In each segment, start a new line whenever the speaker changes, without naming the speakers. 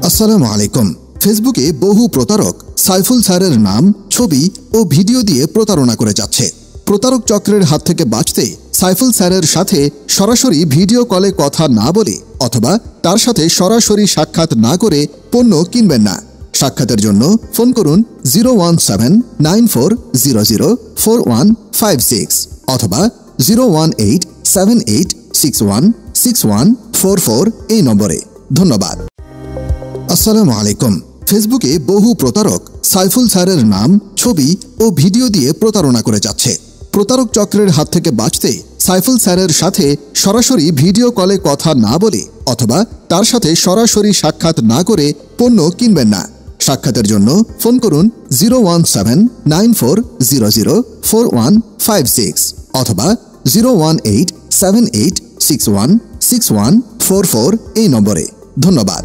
আসসালামু আলাইকুম। ফেসবুকে বহু প্রতারক সাইফুল স্যারের নাম, ছবি ও ভিডিও দিয়ে প্রতারণা করে যাচ্ছে। প্রতারক চক্রের হাত থেকে বাঁচতে সাইফুল স্যারের সাথে সরাসরি ভিডিও কলে কথা না বলে অথবা তার সাথে সরাসরি সাক্ষাৎ না করে পণ্য কিনবেন না। সাক্ষাতের জন্য ফোন করুন 01794004156 অথবা 01878616144 এই নম্বরে। ধন্যবাদ। আসসালামু আলাইকুম। ফেসবুকে বহু প্রতারক সাইফুল স্যারের নাম, ছবি ও ভিডিও দিয়ে প্রতারণা করে যাচ্ছে। প্রতারক চক্রের হাত থেকে বাঁচতে সাইফুল স্যারের সাথে সরাসরি ভিডিও কলে কথা না বলে অথবা তার সাথে সরাসরি সাক্ষাৎ না করে পণ্য কিনবেন না। সাক্ষাতের জন্য ফোন করুন 01794004156 অথবা 01878616144 এই নম্বরে। ধন্যবাদ।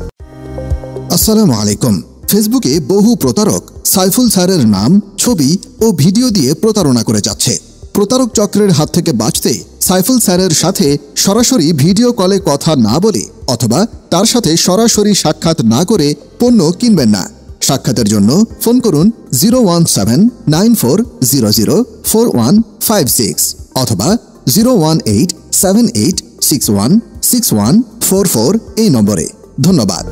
আসসালামু আলাইকুম। ফেসবুকে বহু প্রতারক সাইফুল স্যারের নাম, ছবি ও ভিডিও দিয়ে প্রতারণা করে যাচ্ছে। প্রতারক চক্রের হাত থেকে বাঁচতে সাইফুল স্যারের সাথে সরাসরি ভিডিও কলে কথা না বলে অথবা তার সাথে সরাসরি সাক্ষাৎ না করে পণ্য কিনবেন না। সাক্ষাতের জন্য ফোন করুন 01794004156 অথবা 01878616144 এই নম্বরে। ধন্যবাদ।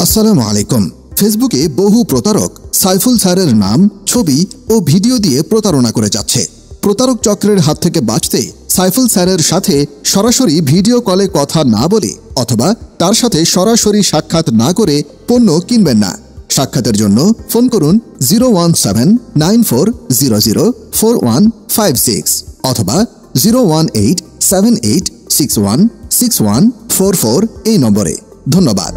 আসসালামু আলাইকুম। ফেসবুকে বহু প্রতারক সাইফুল স্যারের নাম, ছবি ও ভিডিও দিয়ে প্রতারণা করে যাচ্ছে। প্রতারক চক্রের হাত থেকে বাঁচতে সাইফুল স্যারের সাথে সরাসরি ভিডিও কলে কথা না বলে অথবা তার সাথে সরাসরি সাক্ষাৎ না করে পণ্য কিনবেন না। সাক্ষাতের জন্য ফোন করুন 01794004156 অথবা 01878616144 এই নম্বরে। ধন্যবাদ।